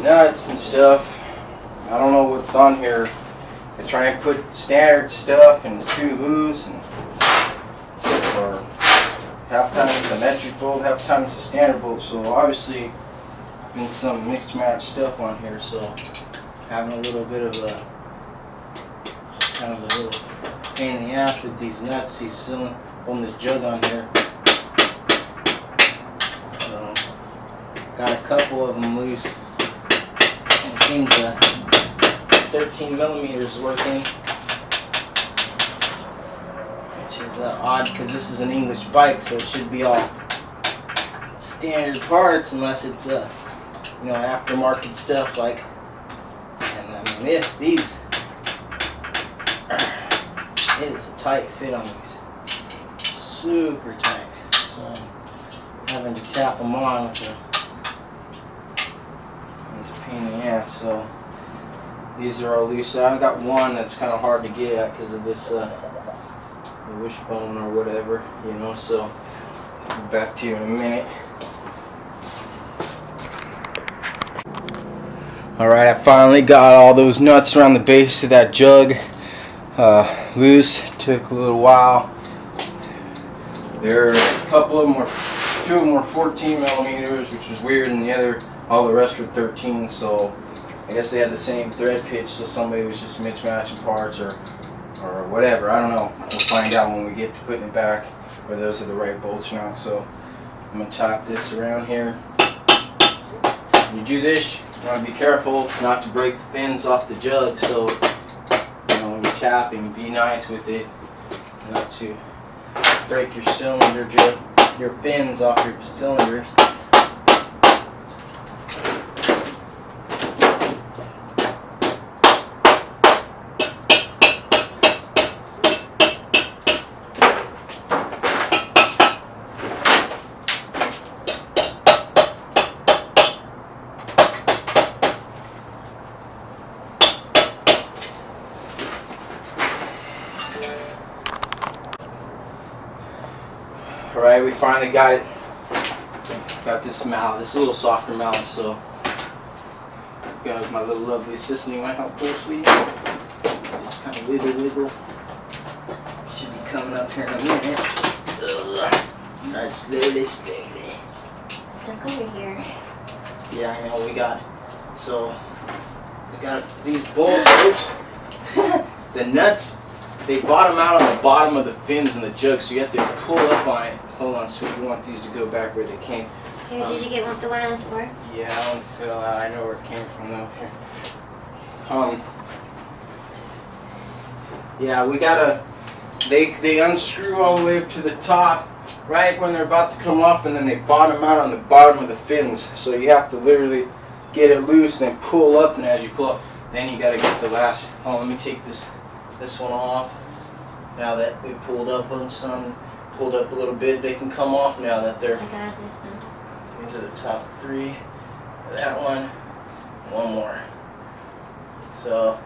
nuts and stuff. I don't know what's on here. They try and put standard stuff and it's too loose, and or half time it's a metric bolt, half time it's a standard bolt. So obviously been some mixed match stuff on here, so having a little bit of a kind of a little pain in the ass with these nuts. He's still holding this jug on here. Got a couple of them loose. And it seems 13 millimeters working, which is odd because this is an English bike, so it should be all standard parts unless it's you know, aftermarket stuff like. And I mean these. It is a tight fit on these. Super tight. So I'm having to tap them on with it's a pain in the ass. So these are all loose. I got one that's kind of hard to get at because of this wishbone or whatever, you know. So I'll be back to you in a minute. Alright, I finally got all those nuts around the base of that jug loose. Took a little while. There, a couple of them were, 2 of them were 14 millimeters, which was weird, and all the rest were 13. So I guess they had the same thread pitch, so somebody was just mismatching parts or whatever. I don't know. We'll find out when we get to putting it back whether those are the right bolts or not. So I'm gonna tap this around here. When you do this, you want to be careful not to break the fins off the jug. So you know, when you're tapping, be nice with it, not to break your cylinder, your fins off your cylinders. Alright, we finally got it. Got this mallet, this little softer mallet, so got my little lovely assistant. You might help pull, sweetie. Just kind of wiggle. Should be coming up here in a minute. Alright, slowly. Stuck over here. Yeah, I know, we got these bolts. Oops. The nuts, they bottom out on the bottom of the fins in the jug, so you have to pull up on it. Hold on, sweet. You want these to go back where they came. Here, did you get the one on the floor? Yeah, that one fell out. I know where it came from though. Here. Yeah, we gotta. They unscrew all the way up to the top, right when they're about to come off, and then they bottom out on the bottom of the fins. So you have to literally get it loose, then pull up, and as you pull up, then you gotta get the last. Oh, let me take this one off. Now that we pulled up on some. Pulled up a little bit, they can come off now that they're. I got this one. These are the top 3. That one more. So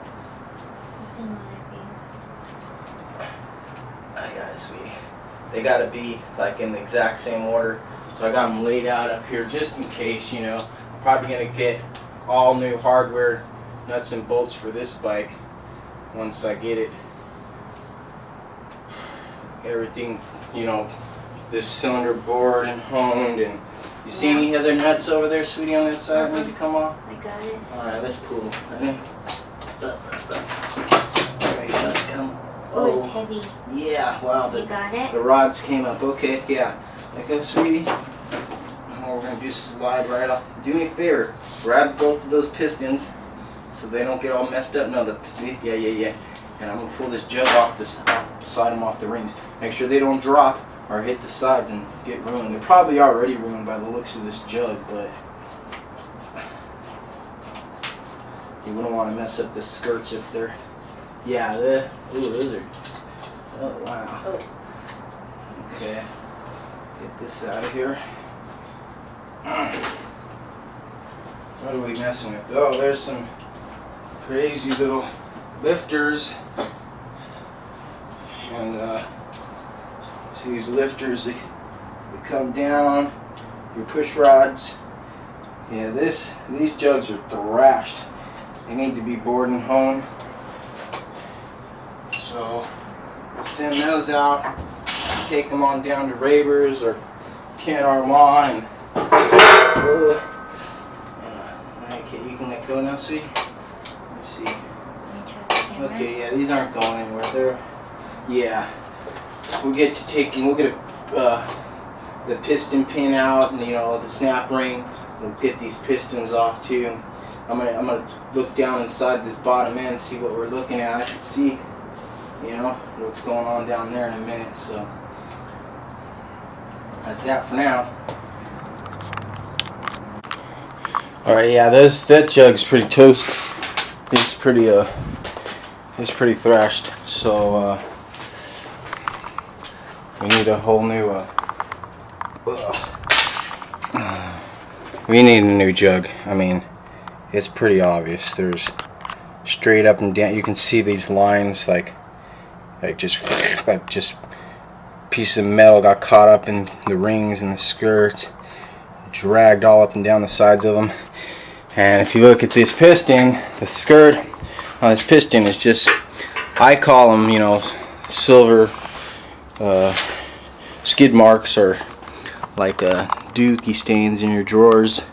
I got it, sweetie. They gotta be like in the exact same order. So I got them laid out up here just in case, you know. I'm probably gonna get all new hardware, nuts and bolts for this bike once I get it. Everything. You know, this cylinder bored and honed, and you see any other nuts over there, sweetie, on that side need to come off? I got it. Alright, let's pull. Ready? Alright, let's come. Oh, it's heavy. Yeah, wow. You got it? The rods came up. Okay, yeah. Let go, sweetie. Now we're going to just slide right off. Do me a favor. Grab both of those pistons so they don't get all messed up. No, yeah. And I'm going to pull this jug slide them off the rings. Make sure they don't drop or hit the sides and get ruined. They're probably already ruined by the looks of this jug, but you wouldn't want to mess up the skirts if they're, yeah, ooh, those are, oh wow. Oh. Okay, get this out of here. What are we messing with? Oh, there's some crazy little lifters, and see these lifters, they come down, your push rods Yeah, these jugs are thrashed. They need to be bored and honed. So we'll send those out, take them on down to Raber's or Ken Armand. Okay, you can let go now, sweetie. Let's see. Let me try the camera. Okay, yeah, these aren't going anywhere. We'll get the piston pin out, and the snap ring. We'll get these pistons off too. I'm gonna look down inside this bottom end, see what we're looking at. I can see, what's going on down there in a minute. So that's that for now. All right, yeah, that jug's pretty toast. It's pretty thrashed. So we need a whole new. We need a new jug. I mean, it's pretty obvious. There's straight up and down. You can see these lines, like just piece of metal got caught up in the rings and the skirts, dragged all up and down the sides of them. And if you look at this piston, the skirt on this piston is just, I call them, silver skid marks, or like dookie stains in your drawers.